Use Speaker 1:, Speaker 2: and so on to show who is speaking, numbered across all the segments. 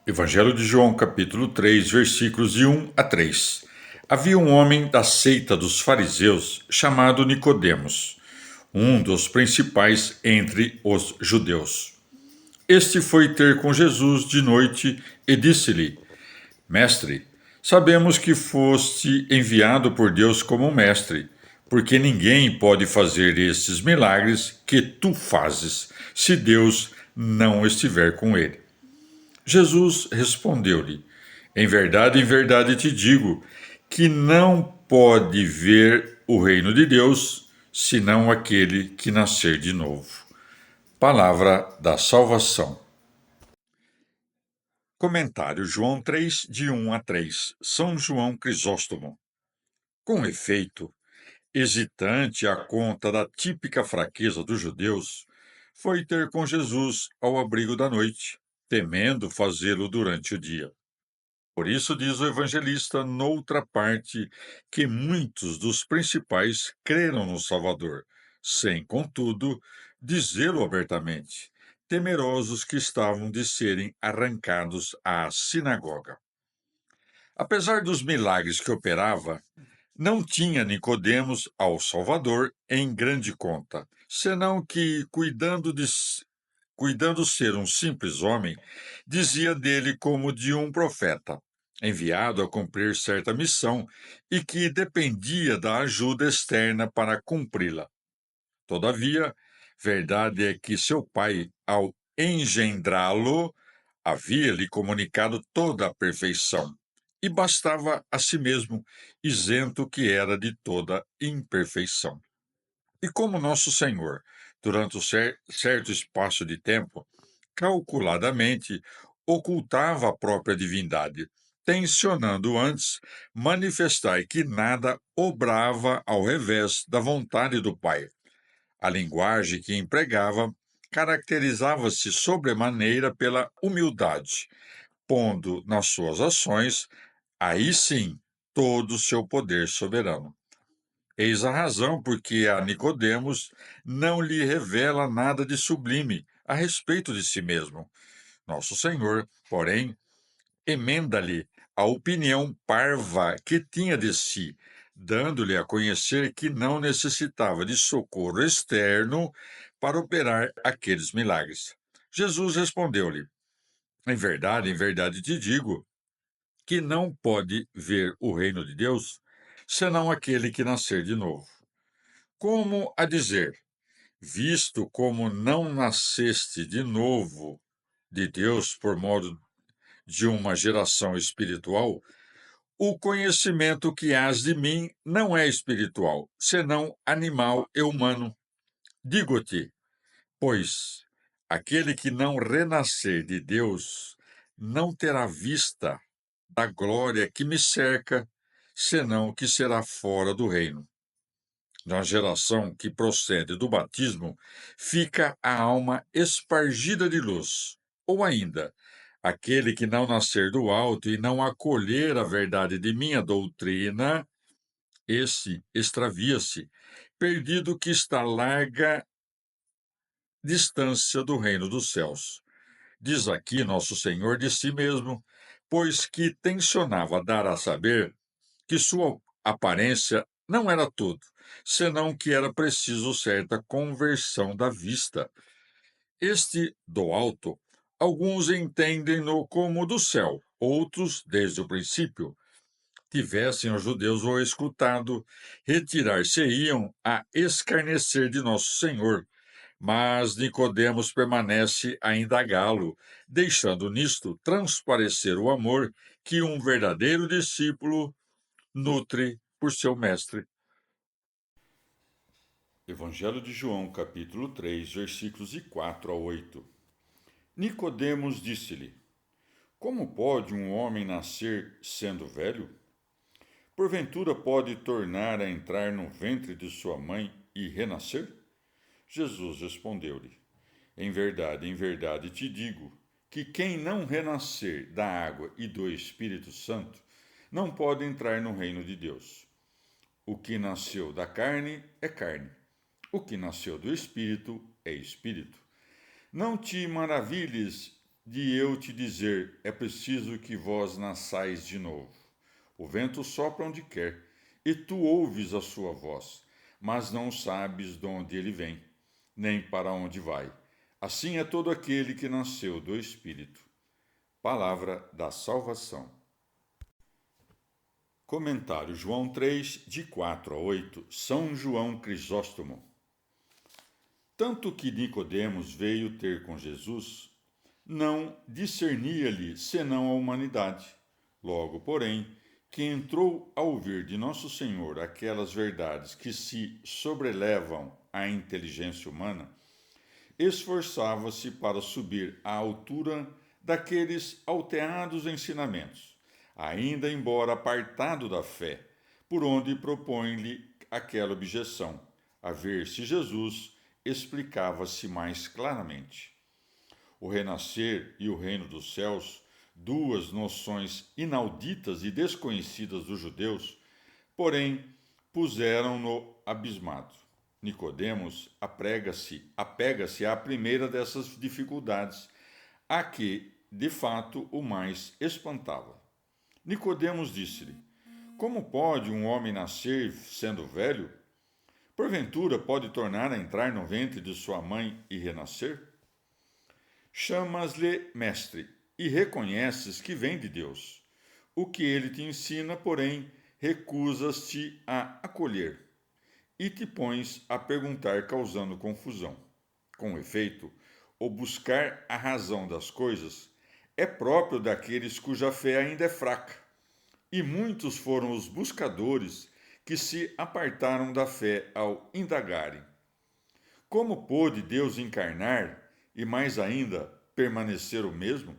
Speaker 1: Evangelho de João, capítulo 3, versículos de 1 a 3. Havia um homem da seita dos fariseus chamado Nicodemos, um dos principais entre os judeus. Este foi ter com Jesus de noite e disse-lhe: Mestre, sabemos que foste enviado por Deus como mestre, porque ninguém pode fazer estes milagres que tu fazes, se Deus não estiver com ele. Jesus respondeu-lhe: em verdade te digo que não pode ver o reino de Deus senão aquele que nascer de novo. Palavra da salvação. Comentário João 3, de 1 a 3. São João Crisóstomo. Com efeito, hesitante à conta da típica fraqueza dos judeus, foi ter com Jesus ao abrigo da noite, temendo fazê-lo durante o dia. Por isso diz o evangelista noutra parte que muitos dos principais creram no Salvador, sem, contudo, dizê-lo abertamente, temerosos que estavam de serem arrancados à sinagoga. Apesar dos milagres que operava, não tinha Nicodemos ao Salvador em grande conta, senão que, cuidando ser um simples homem, dizia dele como de um profeta, enviado a cumprir certa missão e que dependia da ajuda externa para cumpri-la. Todavia, verdade é que seu pai, ao engendrá-lo, havia lhe comunicado toda a perfeição, e bastava a si mesmo, isento que era de toda imperfeição. E como nosso Senhor, durante certo espaço de tempo, calculadamente ocultava a própria divindade, tensionando antes manifestar que nada obrava ao revés da vontade do Pai. A linguagem que empregava caracterizava-se sobremaneira pela humildade, pondo nas suas ações, aí sim, todo o seu poder soberano. Eis a razão por que a Nicodemos não lhe revela nada de sublime a respeito de si mesmo. Nosso Senhor, porém, emenda-lhe a opinião parva que tinha de si, dando-lhe a conhecer que não necessitava de socorro externo para operar aqueles milagres. Jesus respondeu-lhe: em verdade te digo que não pode ver o reino de Deus senão aquele que nascer de novo. Como a dizer, visto como não nasceste de novo de Deus por modo de uma geração espiritual, o conhecimento que hás de mim não é espiritual, senão animal e humano. Digo-te, pois, aquele que não renascer de Deus não terá vista da glória que me cerca, senão que será fora do reino. Na geração que procede do batismo, fica a alma espargida de luz. Ou ainda, aquele que não nascer do alto e não acolher a verdade de minha doutrina, esse extravia-se, perdido que está larga distância do reino dos céus. Diz aqui nosso Senhor de si mesmo, pois que tensionava dar a saber que sua aparência não era tudo, senão que era preciso certa conversão da vista. Este do alto, alguns entendem-no como do céu, outros, desde o princípio. Tivessem os judeus o escutado, retirar-se-iam a escarnecer de nosso Senhor. Mas Nicodemos permanece a indagá-lo, deixando nisto transparecer o amor que um verdadeiro discípulo nutre por seu mestre. Evangelho de João, capítulo 3, versículos de 4 a 8. Nicodemos disse-lhe: Como pode um homem nascer sendo velho? Porventura pode tornar a entrar no ventre de sua mãe e renascer? Jesus respondeu-lhe: em verdade te digo que quem não renascer da água e do Espírito Santo não pode entrar no reino de Deus. O que nasceu da carne é carne, o que nasceu do Espírito é Espírito. Não te maravilhes de eu te dizer: é preciso que vós nasçais de novo. O vento sopra onde quer, e tu ouves a sua voz, mas não sabes de onde ele vem, nem para onde vai. Assim é todo aquele que nasceu do Espírito. Palavra da salvação. Comentário João 3, de 4 a 8, São João Crisóstomo. Tanto que Nicodemos veio ter com Jesus, não discernia-lhe senão a humanidade. Logo, porém, que entrou a ouvir de Nosso Senhor aquelas verdades que se sobrelevam à inteligência humana, esforçava-se para subir à altura daqueles alteados ensinamentos, ainda embora apartado da fé, por onde propõe-lhe aquela objeção, a ver se Jesus explicava-se mais claramente. O renascer e o reino dos céus, duas noções inauditas e desconhecidas dos judeus, porém puseram-no abismado. Nicodemos apega-se à primeira dessas dificuldades, a que, de fato, o mais espantava. Nicodemos disse-lhe: como pode um homem nascer sendo velho? Porventura pode tornar a entrar no ventre de sua mãe e renascer? Chamas-lhe mestre e reconheces que vem de Deus. O que ele te ensina, porém, recusas-te a acolher e te pões a perguntar, causando confusão. Com efeito, o buscar a razão das coisas é próprio daqueles cuja fé ainda é fraca, e muitos foram os buscadores que se apartaram da fé ao indagarem: como pôde Deus encarnar e, mais ainda, permanecer o mesmo?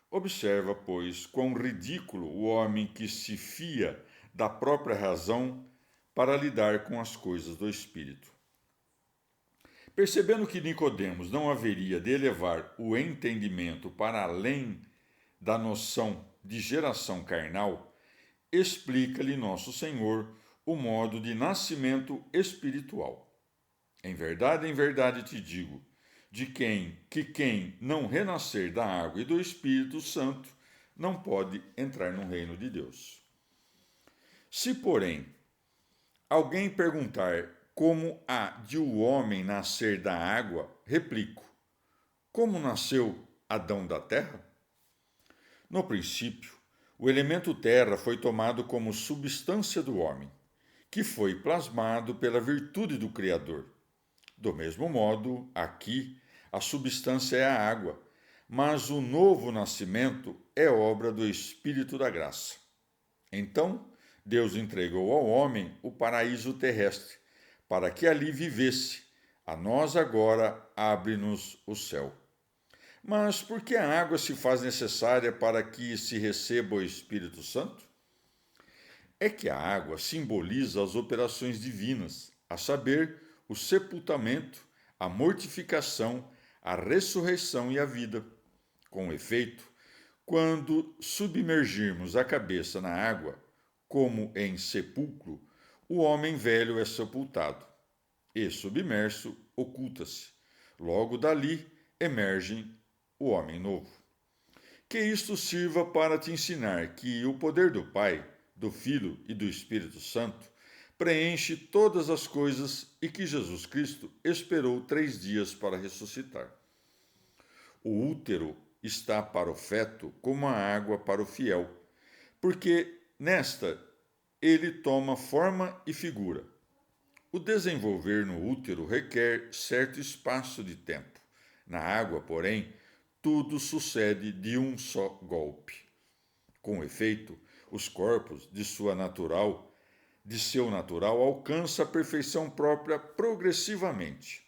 Speaker 1: Observa, pois, quão ridículo o homem que se fia da própria razão para lidar com as coisas do Espírito. Percebendo que Nicodemos não haveria de elevar o entendimento para além da noção de geração carnal, explica-lhe Nosso Senhor o modo de nascimento espiritual. Em verdade te digo, quem não renascer da água e do Espírito Santo não pode entrar no reino de Deus. Se, porém, alguém perguntar como há de o homem nascer da água, replico: como nasceu Adão da terra? No princípio, o elemento terra foi tomado como substância do homem, que foi plasmado pela virtude do Criador. Do mesmo modo, aqui, a substância é a água, mas o novo nascimento é obra do Espírito da graça. Então, Deus entregou ao homem o paraíso terrestre, para que ali vivesse. A nós agora abre-nos o céu. Mas por que a água se faz necessária para que se receba o Espírito Santo? É que a água simboliza as operações divinas, a saber, o sepultamento, a mortificação, a ressurreição e a vida. Com efeito, quando submergirmos a cabeça na água, como em sepulcro, o homem velho é sepultado, e, submerso, oculta-se. Logo dali emerge o homem novo. Que isto sirva para te ensinar que o poder do Pai, do Filho e do Espírito Santo preenche todas as coisas e que Jesus Cristo esperou 3 dias para ressuscitar. O útero está para o feto como a água para o fiel, porque nesta ele toma forma e figura. O desenvolver no útero requer certo espaço de tempo. Na água, porém, tudo sucede de um só golpe. Com efeito, os corpos de seu natural alcança a perfeição própria progressivamente.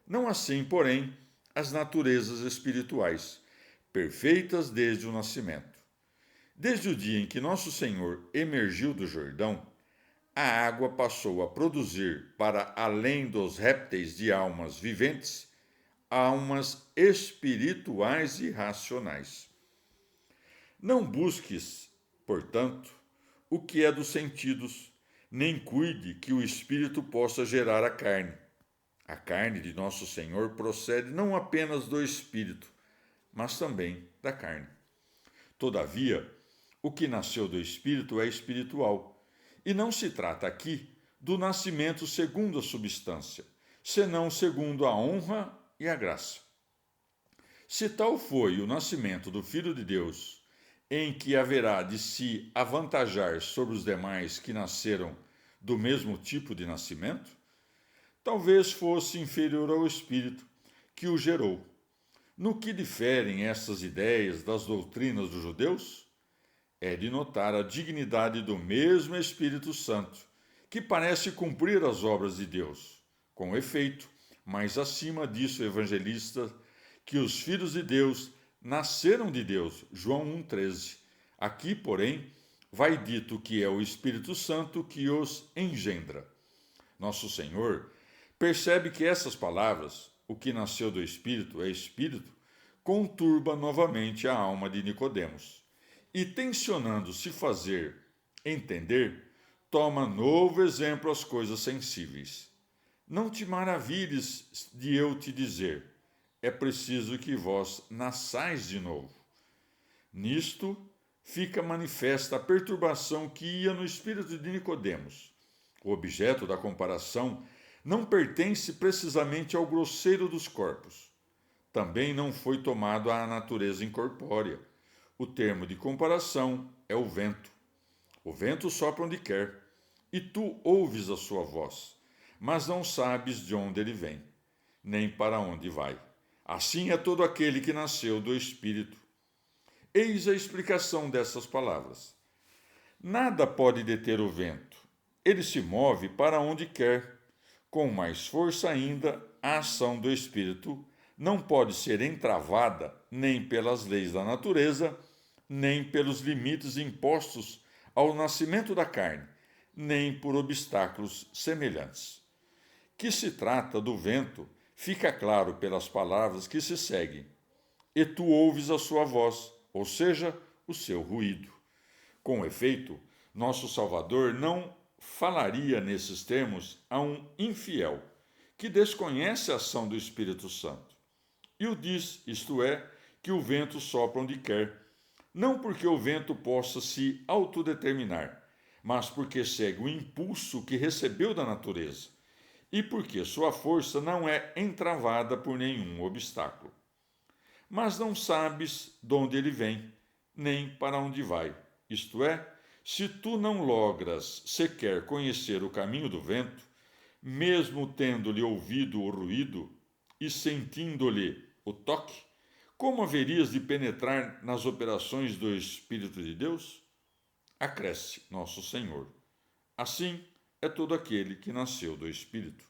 Speaker 1: Não assim, porém, as naturezas espirituais, perfeitas desde o nascimento. Desde o dia em que Nosso Senhor emergiu do Jordão, a água passou a produzir, para além dos répteis de almas viventes, almas espirituais e racionais. Não busques, portanto, o que é dos sentidos, nem cuide que o espírito possa gerar a carne. A carne de Nosso Senhor procede não apenas do espírito, mas também da carne. Todavia, o que nasceu do Espírito é espiritual, e não se trata aqui do nascimento segundo a substância, senão segundo a honra e a graça. Se tal foi o nascimento do Filho de Deus, em que haverá de se avantajar sobre os demais que nasceram do mesmo tipo de nascimento, talvez fosse inferior ao Espírito que o gerou. No que diferem essas ideias das doutrinas dos judeus? É de notar a dignidade do mesmo Espírito Santo, que parece cumprir as obras de Deus. Com efeito, mais acima disso, o evangelista, que os filhos de Deus nasceram de Deus. João 1,13. Aqui, porém, vai dito que é o Espírito Santo que os engendra. Nosso Senhor percebe que essas palavras, o que nasceu do Espírito é Espírito, conturba novamente a alma de Nicodemos. E tensionando se fazer entender, toma novo exemplo às coisas sensíveis. Não te maravilhes de eu te dizer, é preciso que vós nasçais de novo. Nisto fica manifesta a perturbação que ia no espírito de Nicodemos. O objeto da comparação não pertence precisamente ao grosseiro dos corpos. Também não foi tomado à natureza incorpórea. O termo de comparação é o vento. O vento sopra onde quer, e tu ouves a sua voz, mas não sabes de onde ele vem, nem para onde vai. Assim é todo aquele que nasceu do Espírito. Eis a explicação dessas palavras. Nada pode deter o vento. Ele se move para onde quer. Com mais força ainda, a ação do Espírito não pode ser entravada nem pelas leis da natureza, nem pelos limites impostos ao nascimento da carne, nem por obstáculos semelhantes. Que se trata do vento, fica claro pelas palavras que se seguem. E tu ouves a sua voz, ou seja, o seu ruído. Com efeito, nosso Salvador não falaria nesses termos a um infiel, que desconhece a ação do Espírito Santo. E o diz, isto é, que o vento sopra onde quer, não porque o vento possa se autodeterminar, mas porque segue o impulso que recebeu da natureza, e porque sua força não é entravada por nenhum obstáculo. Mas não sabes de onde ele vem, nem para onde vai. Isto é, se tu não logras sequer conhecer o caminho do vento, mesmo tendo-lhe ouvido o ruído e sentindo-lhe o toque, como haverias de penetrar nas operações do Espírito de Deus? Acresce nosso Senhor. Assim é todo aquele que nasceu do Espírito.